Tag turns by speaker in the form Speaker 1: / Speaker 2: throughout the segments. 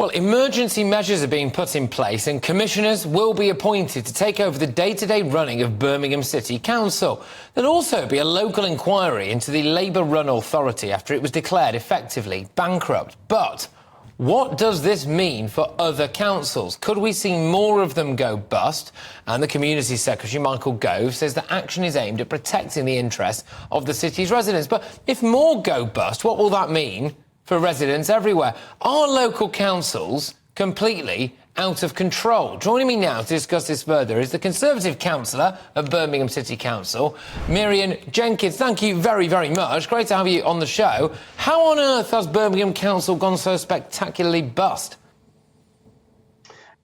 Speaker 1: Well, emergency measures are being put in place and commissioners will be appointed to take over the day-to-day running of Birmingham City Council. There'll also be a local inquiry into the Labour-run authority after it was declared effectively bankrupt. But what does this mean for other councils? Could we see more of them go bust? And the Community Secretary, Michael Gove, says that action is aimed at protecting the interests of the city's residents. But if more go bust, what will that mean for residents everywhere? Are local councils completely out of control? Joining me now to discuss this further is the Conservative councillor of Birmingham City Council, Meirion Jenkins. Thank you very, very much. Great to have you on the show. How on earth has Birmingham Council gone so spectacularly bust?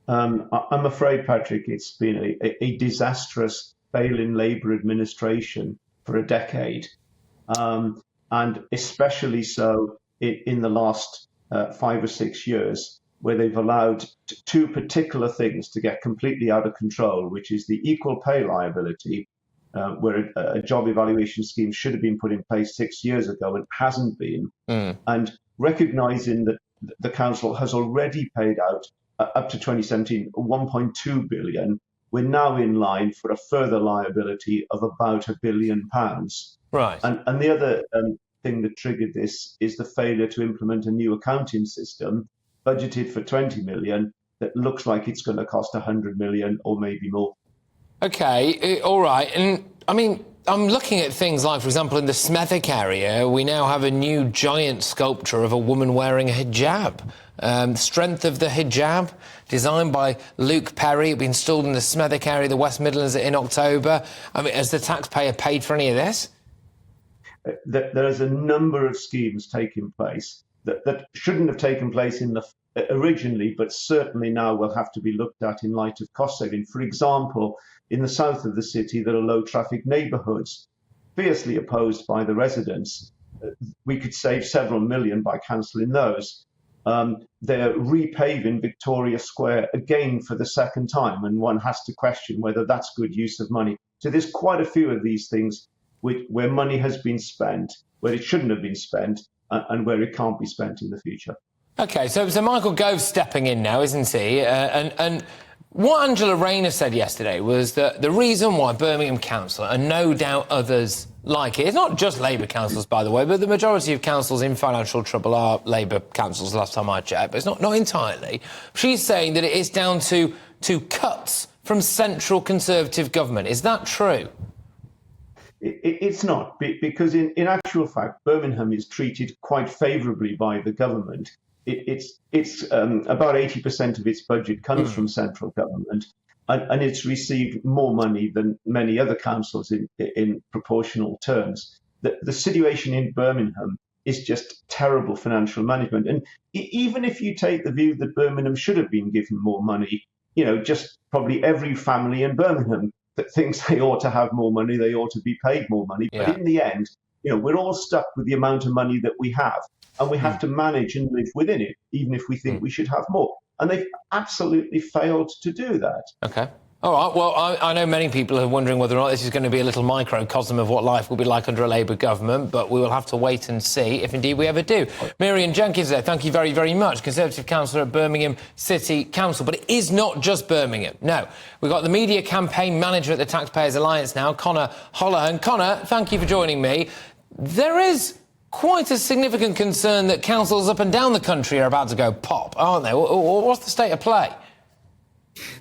Speaker 2: I'm afraid, Patrick, it's been a disastrous failing Labour administration for a decade, and especially so in the last 5 or 6 years, where they've allowed two particular things to get completely out of control, which is the equal pay liability, where a job evaluation scheme should have been put in place 6 years ago and hasn't been, and recognising that the council has already paid out, up to 2017, 1.2 billion. We're now in line for a further liability of about £1 billion.
Speaker 1: Right.
Speaker 2: And the other thing that triggered this is the failure to implement a new accounting system budgeted for 20 million that looks like it's going to cost 100 million or maybe more.
Speaker 1: OK, all right. And I mean, I'm looking at things like, for example, in the Smethwick area, we now have a new giant sculpture of a woman wearing a hijab. Strength of the hijab, designed by Luke Perry. It'll be installed in the Smethwick area, the West Midlands, in October. I mean, has the taxpayer paid for any of this?
Speaker 2: There's a number of schemes taking place that shouldn't have taken place originally, but certainly now will have to be looked at in light of cost saving. For example, in the south of the city, there are low traffic neighbourhoods, fiercely opposed by the residents. We could save several million by cancelling those. They're repaving Victoria Square again for the second time, and one has to question whether that's good use of money. So there's quite a few of these things where money has been spent, where it shouldn't have been spent, and where it can't be spent in the future. OK, so Michael Gove's stepping in now, isn't he? And what Angela Rayner said yesterday was that the reason why Birmingham Council, and no doubt others like it, it's not just Labour councils, by the way, but the majority of councils in financial trouble are Labour councils, last time I checked, but it's not entirely. She's saying that it is down to cuts from central Conservative government. Is that true? It's not, because in actual fact, Birmingham is treated quite favourably by the government. It's about 80% of its budget comes from central government, and it's received more money than many other councils in proportional terms. The situation in Birmingham is just terrible financial management. And even if you take the view that Birmingham should have been given more money, just probably every family in Birmingham that thinks they ought to have more money, they ought to be paid more money. Yeah. But in the end, we're all stuck with the amount of money that we have, and we have to manage and live within it, even if we think we should have more. And they've absolutely failed to do that. OK. All right. Well, I know many people are wondering whether or not this is going to be a little microcosm of what life will be like under a Labour government, but we will have to wait and see if indeed we ever do. Meirion Jenkins there, thank you very, very much. Conservative councillor at Birmingham City Council. But it is not just Birmingham. No, we've got the media campaign manager at the Taxpayers Alliance now, Conor Holohan. Conor, thank you for joining me. There is quite a significant concern that councils up and down the country are about to go pop, aren't they? What's the state of play?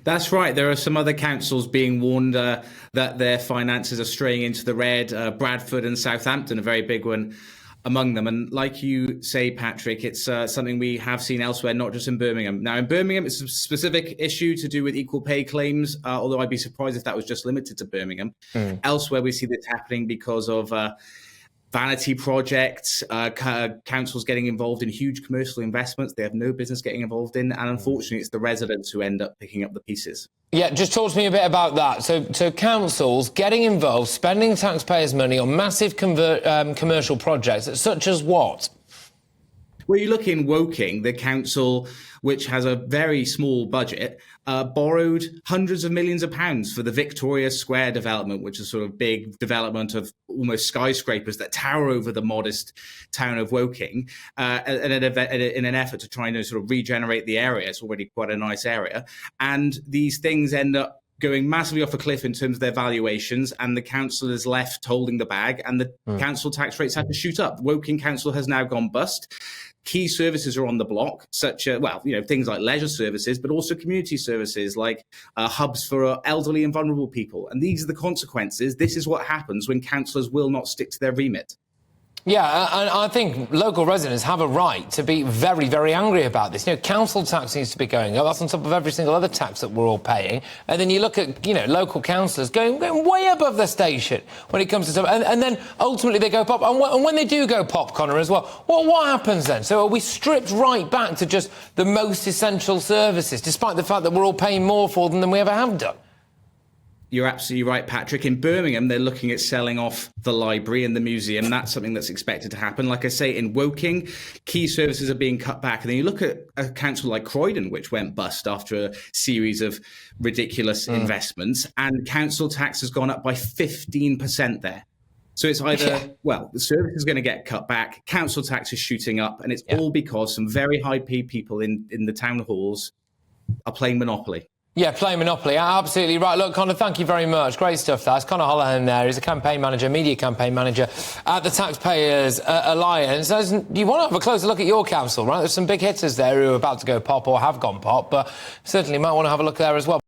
Speaker 3: That's right. There are some other councils being warned that their finances are straying into the red. Bradford and Southampton, a very big one among them. And like you say, Patrick, it's something we have seen elsewhere, not just in Birmingham. Now, in Birmingham, it's a specific issue to do with equal pay claims, although I'd be surprised if that was just limited to Birmingham. Elsewhere, we see this happening because of vanity projects, councils getting involved in huge commercial investments they have no business getting involved in, and unfortunately it's the residents who end up picking up the pieces. Yeah, just talk to me a bit about that. So councils getting involved, spending taxpayers' money on massive commercial projects, such as what? Well, you look in Woking, the council, which has a very small budget, borrowed hundreds of millions of pounds for the Victoria Square development, which is sort of big development of almost skyscrapers that tower over the modest town of Woking, in an effort to try and sort of regenerate the area. It's already quite a nice area. And these things end up going massively off a cliff in terms of their valuations, and the council is left holding the bag, and the council tax rates have to shoot up. Woking Council has now gone bust. Key services are on the block, such as, things like leisure services, but also community services like hubs for elderly and vulnerable people. And these are the consequences. This is what happens when councillors will not stick to their remit.
Speaker 1: Yeah, and I think local residents have a right to be very, very angry about this. Council tax needs to be going up. That's on top of every single other tax that we're all paying. And then you look at, local councillors going way above their station when it comes to stuff. And then ultimately they go pop. And when they do go pop, Conor, as well, what happens then? So are we stripped right back to just the most essential services, despite the fact that we're all paying more for them than we ever have done?
Speaker 3: You're absolutely right, Patrick. In Birmingham, they're looking at selling off the library and the museum. That's something that's expected to happen. Like I say, in Woking, key services are being cut back. And then you look at a council like Croydon, which went bust after a series of ridiculous investments, and council tax has gone up by 15% there. So it's either, the service is going to get cut back, council tax is shooting up, and it's all because some very high-paid people in the town halls are playing Monopoly.
Speaker 1: Yeah, playing Monopoly. Absolutely right. Look, Conor, thank you very much. Great stuff, that's Conor Holohan there. He's a campaign manager, media campaign manager at the TaxPayers Alliance. You want to have a closer look at your council, right? There's some big hitters there who are about to go pop or have gone pop, but certainly might want to have a look there as well.